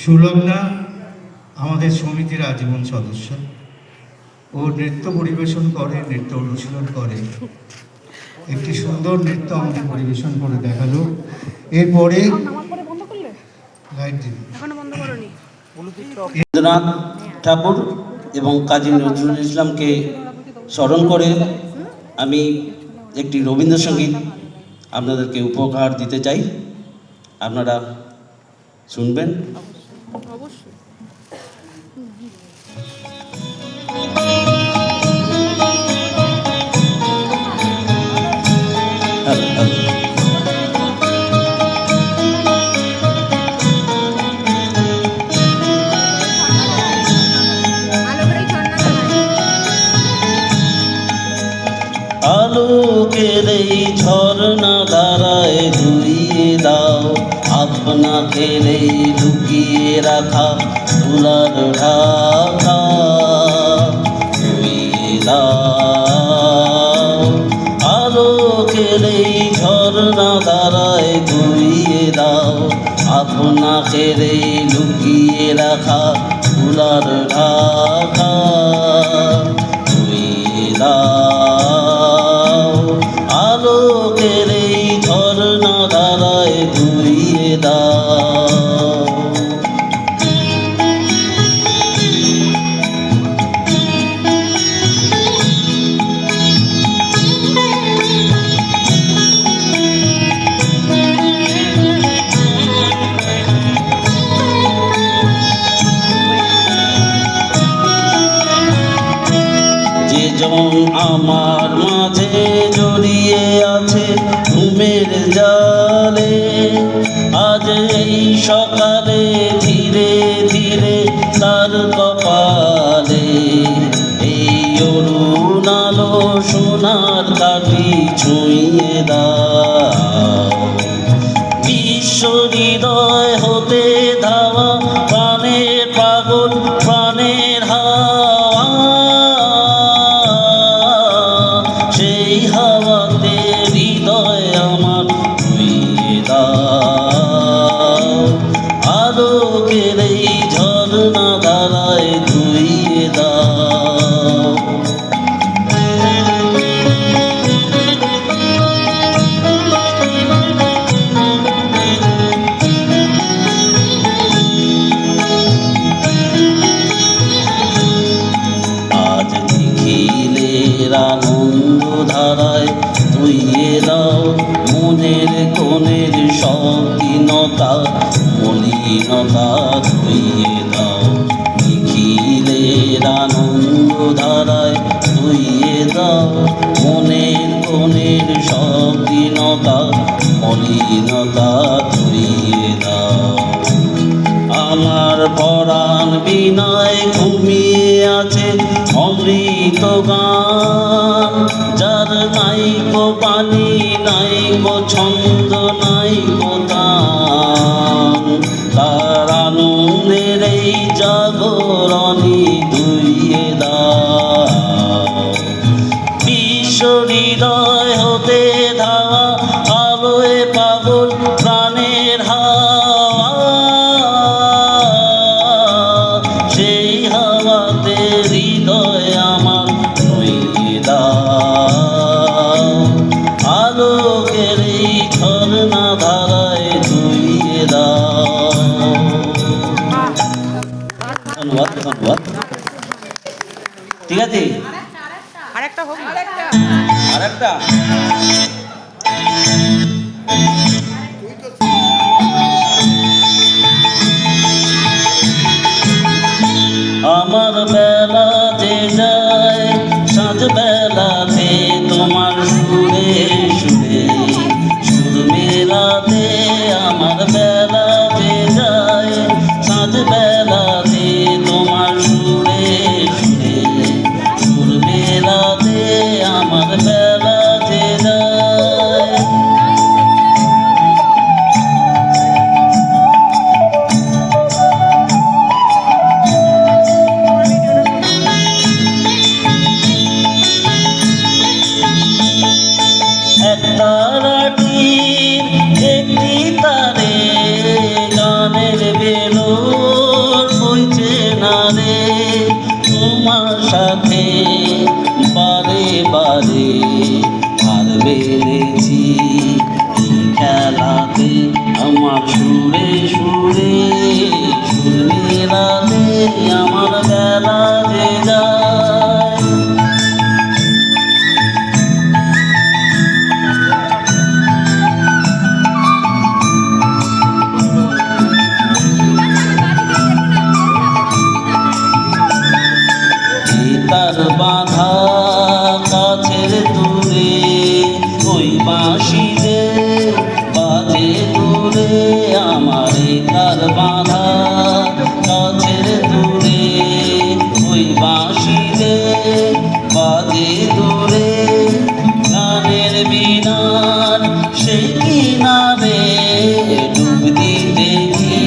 সুলগ্না আমাদের সমিতির আজীবন সদস্য। ও নৃত্য পরিবেশন করে, নৃত্য অনুশীলন করে, একটি সুন্দর নৃত্য আমাদের পরিবেশন করে দেখালো। এরপরে রবীন্দ্রনাথ ঠাকুর এবং কাজী নজরুল ইসলামকে স্মরণ করে আমি একটি রবীন্দ্রসঙ্গীত আপনাদেরকে উপহার দিতে চাই। আপনারা শুনবেন। আলোকের এই ঝর্ণা ধারায় ধুইয়ে দাও আপনাকে এই লুকিয়ে রাখা তুলার ঢাকা, ধুইয়ে দাও আলোকের এই ঝর্ণা ধারায় ধুইয়ে দাও আপনাকে এই লুকিয়ে রাখা তুলার ঢাকা, ধুইয়ে দাও আলোকের এই ঝর্ণা ধারায় ধুইয়ে দাও। যেজন আমার মাঝে জড়িয়ে আছে ঘুমের জালে, আজ এই সকালে ধীরে ধীরে তার কপালে এই অরুণ আলো সোনার কাঠি ছুঁয়ে দাও। বিশ্ব হৃদয় হতে ধাওয়া প্রাণের পাগল প্রাণের হাওয়া, সেই হাওয়াতে হৃদয় আমার ধুইয়ে দাও আলোকের এই ঝর্ণা ধারায় ধুইয়ে দাও। আজ নিখিলের আনন্দ ধারায় ধুইয়ে দাও মনের কোণের সব দীনতা মলিনতা, ধুইয়ে দাও নিখিলের আনন্দ ধারায় ধুইয়ে দাও মনের কোণের সব দীনতা মলিনতা, ধুইয়ে দাও। আমার পরাণ বিনায় ঘুমিয়ে আছে অমৃত গান, যার নাইকো পানি নাইকো ছন্দ নাইকো তান, তার আনন্দের এই জাগরণী ধুইয়ে দাও। বিশ্ব হৃদয় হতে ধাওয়া আলোয় পাগল প্রাণের হাওয়া, ধন্যবাদ ধন্যবাদ। ঠিক আছে, আরেকটা হোক না। আর একটা আমার বেলা যে যায় সাঁঝ বেলাতে তোমার সুরে সুরে সুর মেলাতে, আমার বেলা যে যায় সাঁঝ বেলাতে তোমার সুরে সুরে সুর মেলাতে, আমার বেলা যে যায়। একটা রাটির একটি তারে গানের বেলোর বইছে না রে, তোমার সাথে বারে বারে আর বেড়েছি এই খেলাতে, আমার সুরে সুরে সুর মেলাতে, আমার বেলা যে যায়। তার বাঁধা কাছের দূরে ওই বাঁশিরে বাজে দূরে, আমার তার বাঁধা কাছের দূরে ওই বাঁশিরে বাজে দূরে, গানের বিনার সেই কিনারে ডুব দিতে কি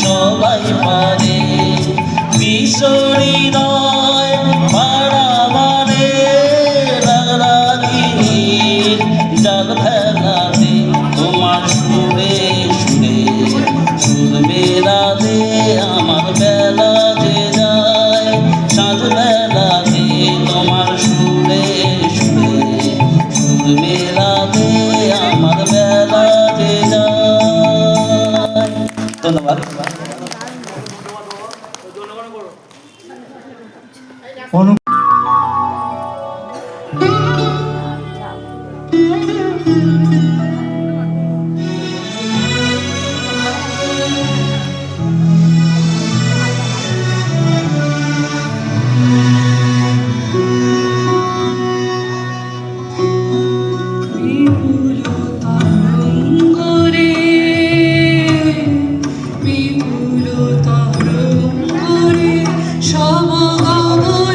সবাই পারে, বিশ্বহৃদয় পাড়াবারে রাগরাগিনীর জাল ফেলাতে, তোমার সুরে সুরে সুর মেলাতে, আমার বেলা যে যায় সাঁঝ বেলাতে, তোমার সুরে সুরে সুর মেলাতে, আমার বেলা যে যায়। ধন্যবাদ। অনু বিপুল তরঙ্গরে সমগমন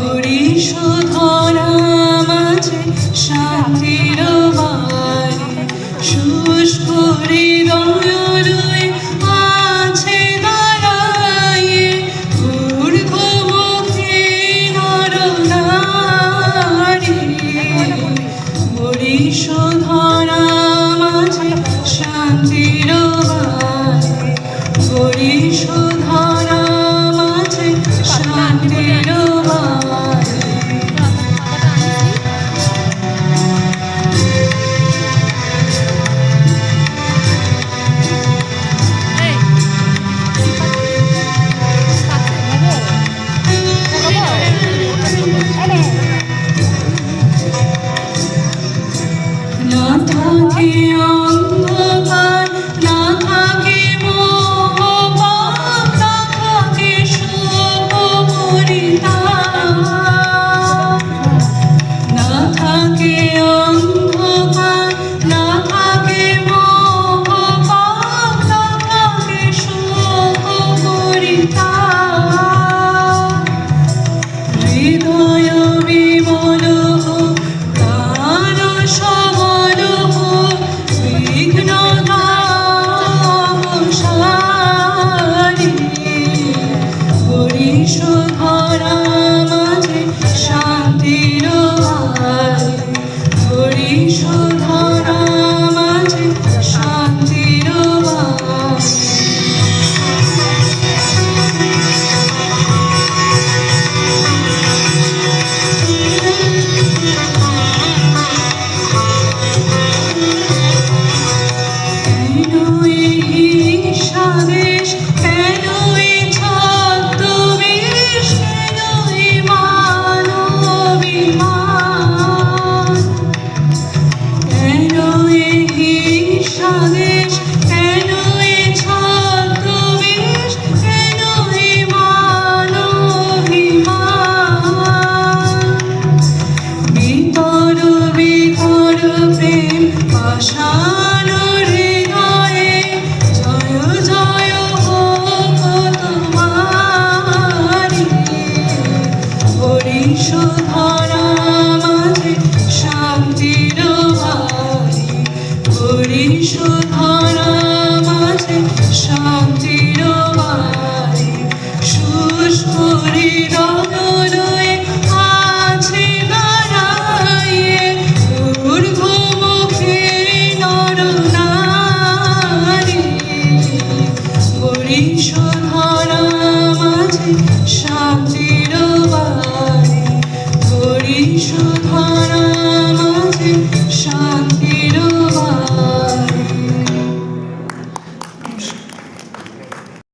হরিশোধরা মাঝে শান্তির বাড়ি শুষ্ক হৃদয় লয়ে আছে দাঁড়ায়ে ঊর্ধ্বমুখী নরনারী হরিশোধরা মাঝে শান্তির বাড়ি হরিশোধরা মাঝে শান্তির বাড়ি না থাকে অন্ধকার না থাকে মোহ পাপ না থাকে শোক পরিতাপ না থাকে অন্ধকার না থাকে মোহ পাপ না থাকে শোক পরিতাপ হৃদয় বিমল হোক প্রাণ সবল হোক বিঘ্ন তাপসারী হরিশোধরা মাঝে শান্তির বাড়ি হরিশোধরা মাঝে শান্তির বাড়ি কেন এই হিংসাদেশ কেন এই ছদ্মবেশ কেন এই মানবিমান কেন এই হিংসাদেশ কেন এই ছদ্মবেশ কেন এই মানবিমান ভিতর ভিতর প্রেম পাষাণ হৃদয়ে জয় জয় হোক তোমারি হরিশোধরা মাঝে শান্তির বাড়ি হরিশোধরা মাঝে শান্তির বাড়ি শুষ্ক হৃদয় লয়ে আছে দাঁড়ায়ে ঊর্ধ্বমুখী নরনারী হরিশোধরা মাঝে